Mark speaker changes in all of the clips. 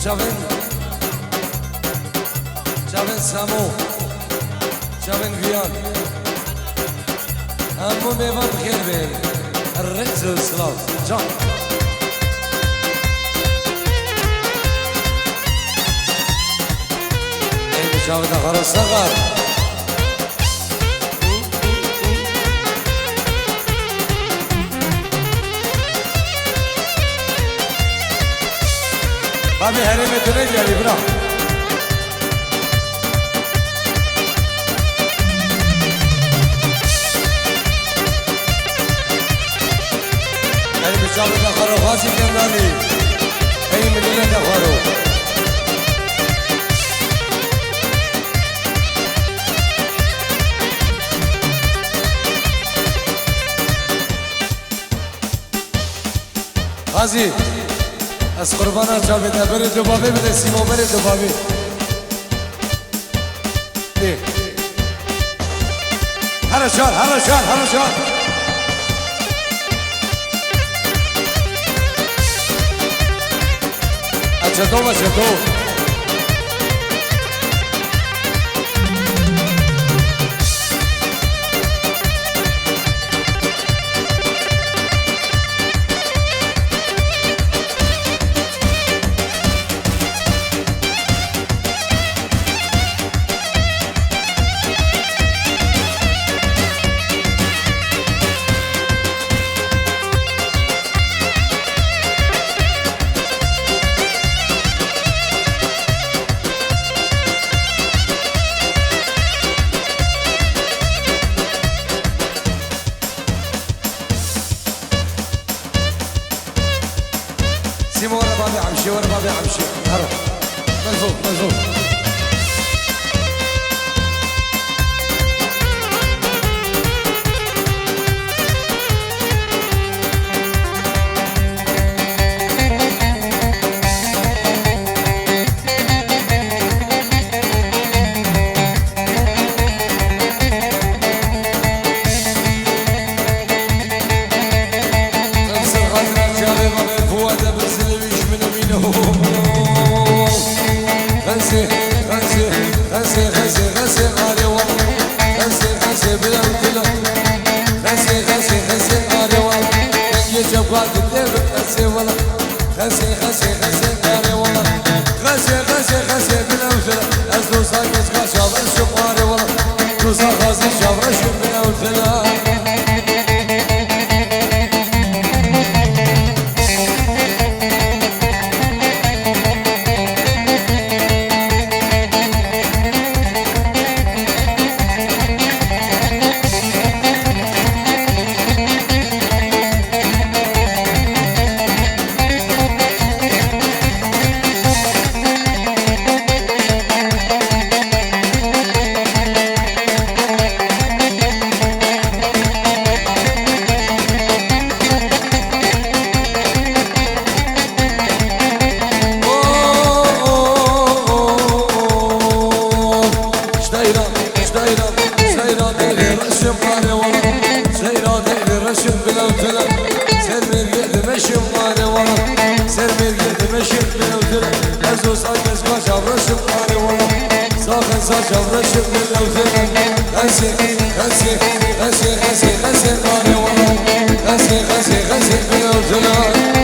Speaker 1: جابن سامو جابن فيان أمو ميوان بخير بين الرئيس والسلام جان اي جابن أخر الصغر بابي هرمي تنجي علي برا هرمي شابه دخارو خاصي كنداني اي مدينة دخارو خاصي از قربانا جابه ده بره دوبابه بده سیما بره دوبابه ده هر شار اچھا تو سيما ورا بابي عمشي هرب ملفوف غسي غالي والله غسي بلا وكلا غسي غالي والله يجب قاد الدبر غسي والله غسي غالي والله غسي بلا وكلا أزلو ساكت خشاب الشماري والله توصل غازي شابر شو بلا وكلا شبرشب بالأوزان غسي قاري والله غسي بالأوزان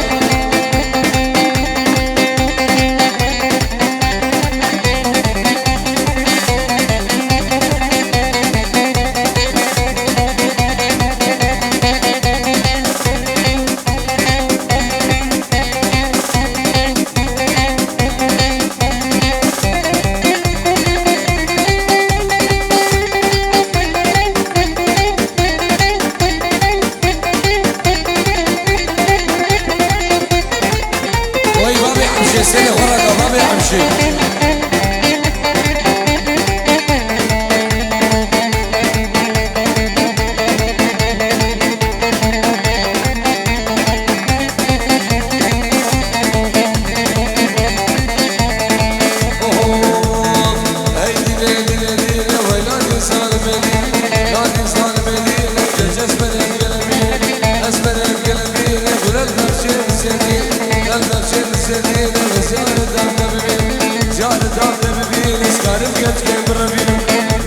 Speaker 1: بقيت كبر بينا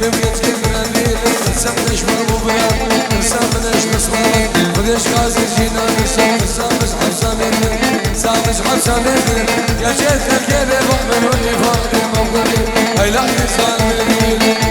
Speaker 1: بقيت كبر بينا نسمناش مامو بلا نسمناش مصمم وديش غازي جينا نسمش حبسة مني سامش حبسة مني يا جيت الكيبي بقبل واللي فاضي موجودين هاي لا يسال مني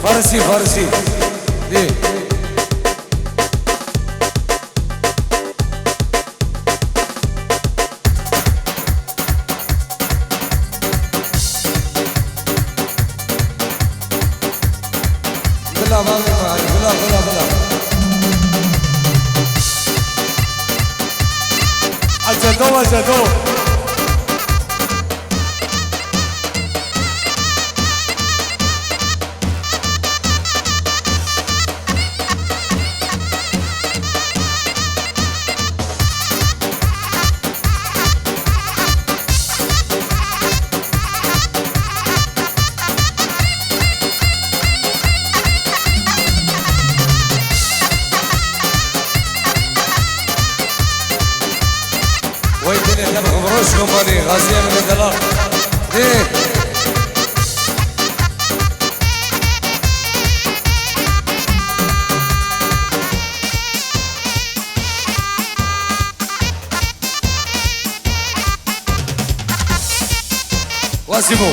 Speaker 1: فارسي فارسي دي بلا بلا بلا بلا عجدو عجدو وين الدنيا روش كومباني غازية من الدلال ايه واسمو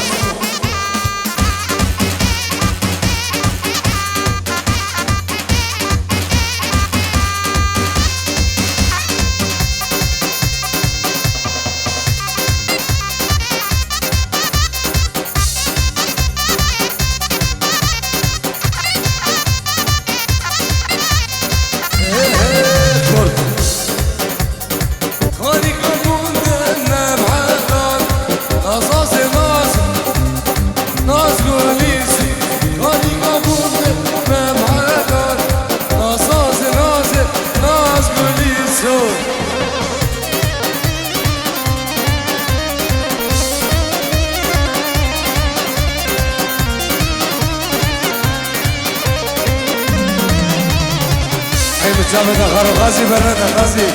Speaker 1: جامد خارو غازي برنده غازي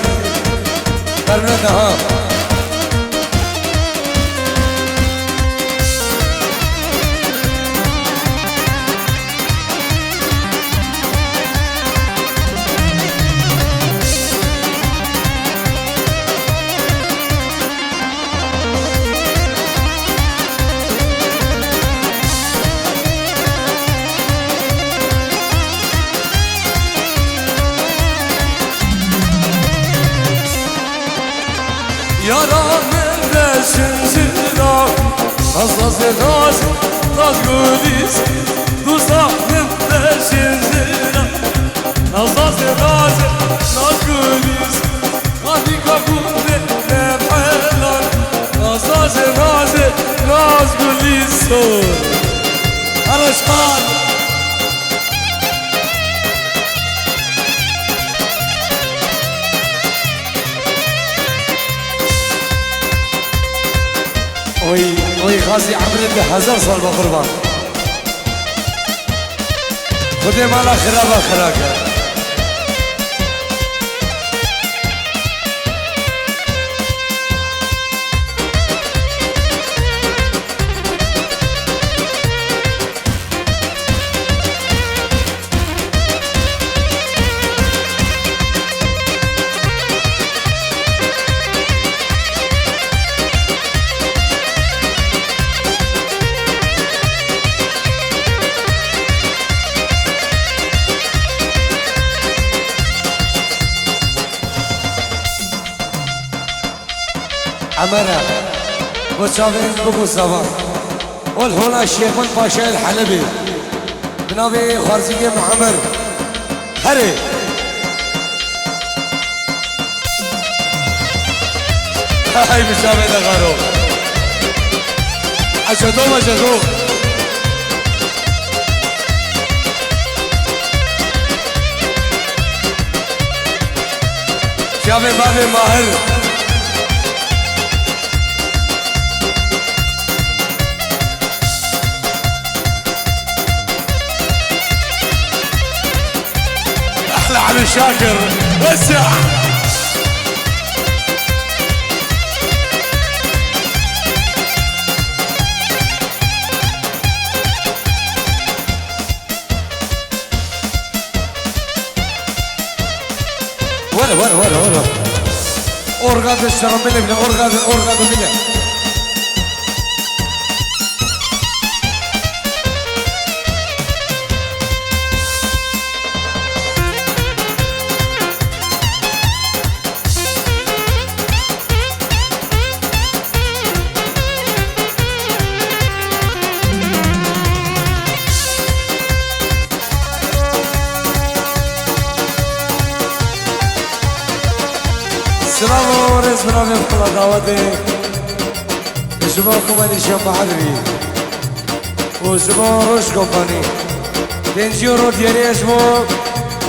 Speaker 1: برنده ها Yaranın deşinzira Nasıl naz güliz Duzakın deşinzira Naz güliz Hadi kabunde nemhelan Naz güliz Araşkan وي غازي عمري بهزار صار بقربان خدي مالا خرابة خراكة عمرة وشافين بابو زمان والهنا الشيخ باشا الحلبي بنابي خارزية معمر هري هاي بشافين غارو أشدو شافين بابي ماهر علي شاكر وسع ولا أورغاد الشرمبيلي بنا أورغاد بنا سلام ورز برامي بطلع دعوتي جمع كوماني شاب حلبي وجمع روش كوماني تنجيو رو ديالي جمع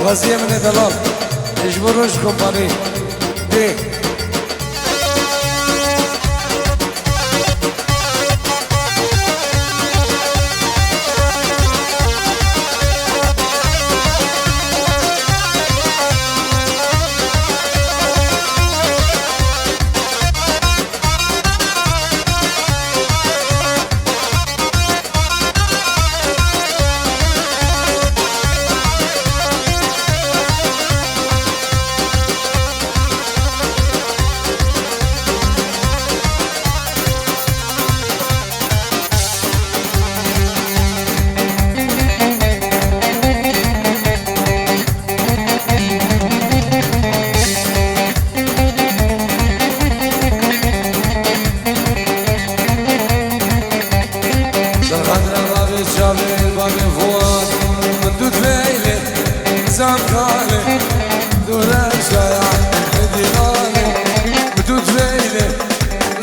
Speaker 1: غازية من دلال جمع روش كوماني دي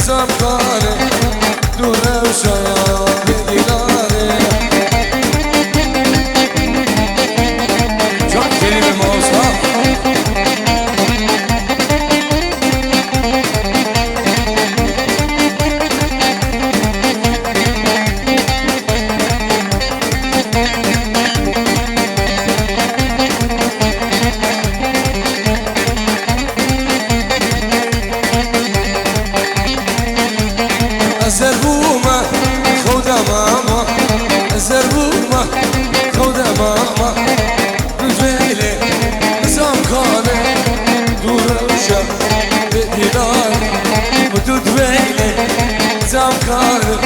Speaker 1: سمكاني دونه وشيان بديناري شو كلمة الموصف الزربومة خودة ماما الزربومة خودة ماما رجيلي سمكاني دور وشم بديناري وتدويلي سمكاني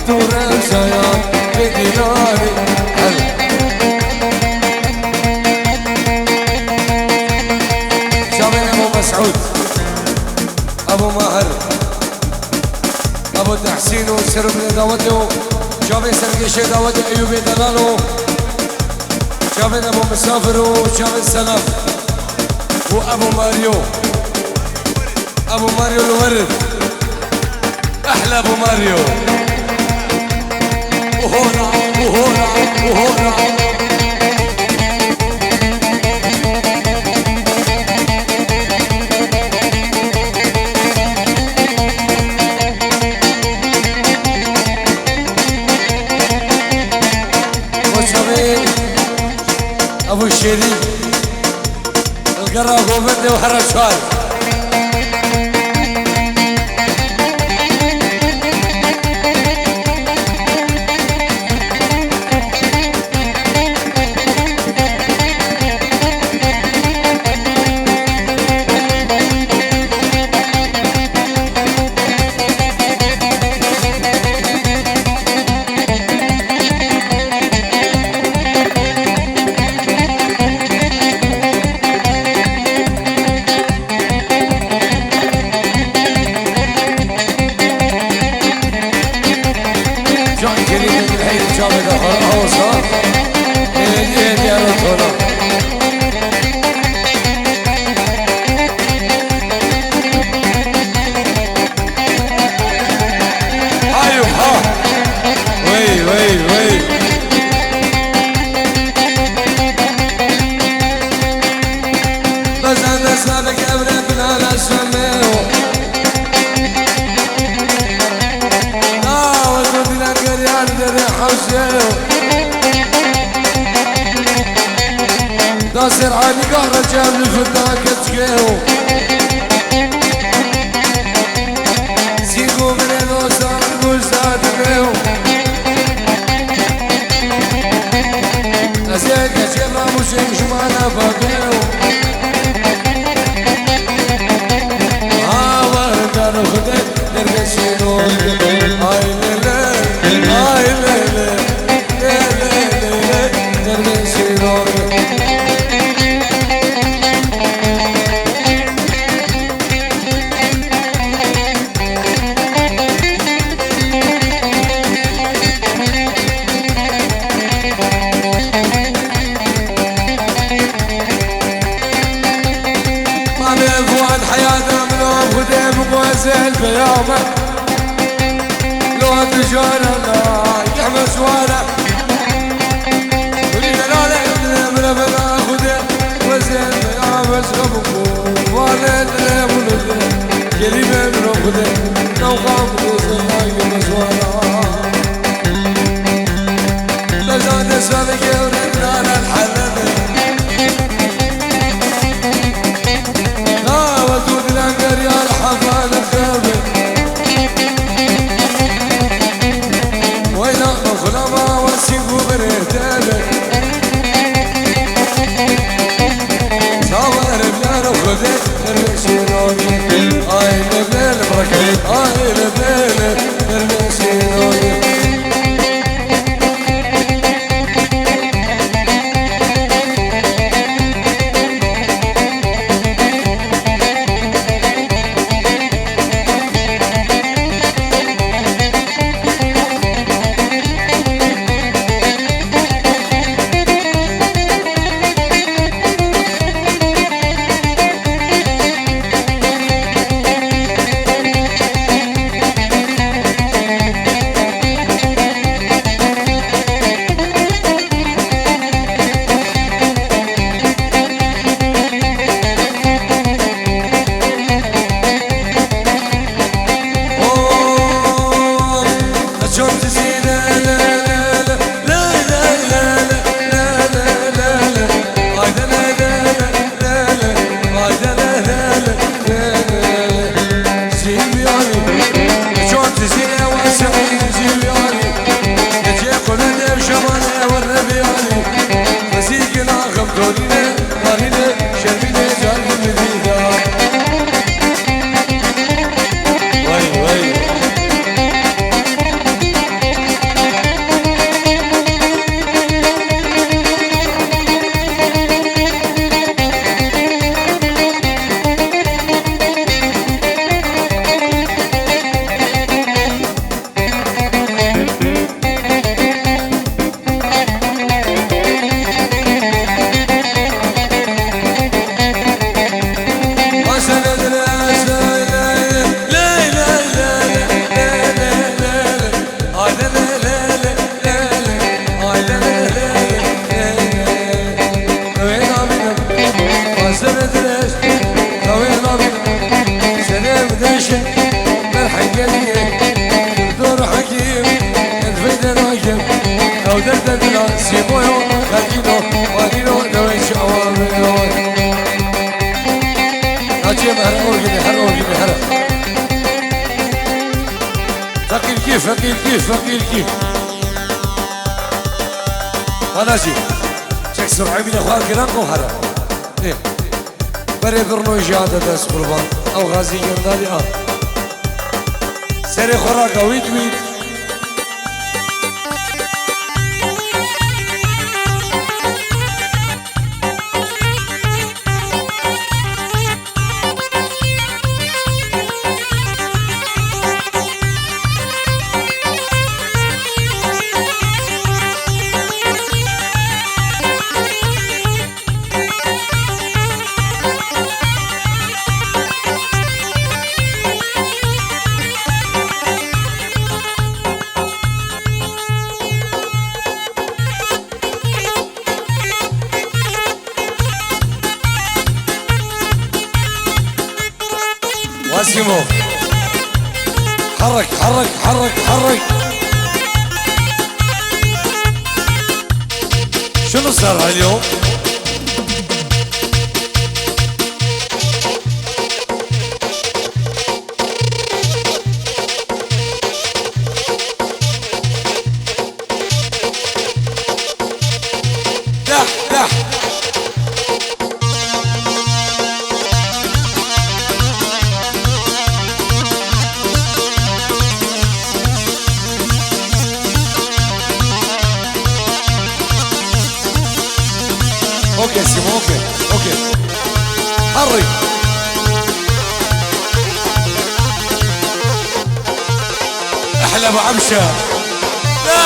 Speaker 1: دور وشيان بديناري شامل ابو مسعود ابو ماهر ابو تحسين وسرب دعوته شافي سرقيشي دعوته ايوبي دلالو شافي ابو مسافر وشافي السلام وابو ماريو الورد احلى ابو ماريو وهونا ابو الشيرين القرا وفندي وحرك شوال ناصر علي قهر جاب الفتاك تشكيو سيقو من الوصال الوزاد بيو أزيك أجيبها مشيش معنا فاقيو وردان خدت نرقشينون هاي ليلي هاي ليلي نرقشينون زين بيومه لو تجانا لا يحمل سوانا ولي لا يبني من بلا خده وزين بيومه سقبكم وانا اللي مولده قريبه من خده لو قام بزين يحمل سوانا لزان سابق ورنا الحلبه لا ودود الانقر يا الحفال الخيبه وين مخلما وسيبو بريتاله صابر بلا رفضت نرمسينوني اي لبليل بركت اي لبليل نرمسينوني فقير كيف فقير كيف فقير كيف أنا جي شك سرعي من أخوان كلامكم حرام إيه بري برنو جادة داس قربان أو غازي جندالي سري خوراكا ويد ويد واسمو حرك حرك حرك حرك شنو صار هاليوم؟ دح دح اوكي سيمو اوكي اوكي حرك احلى ابو عمشه لا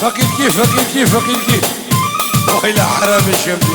Speaker 1: فقير كيف فقير كيف فقير كيف وإلى حرام الشمس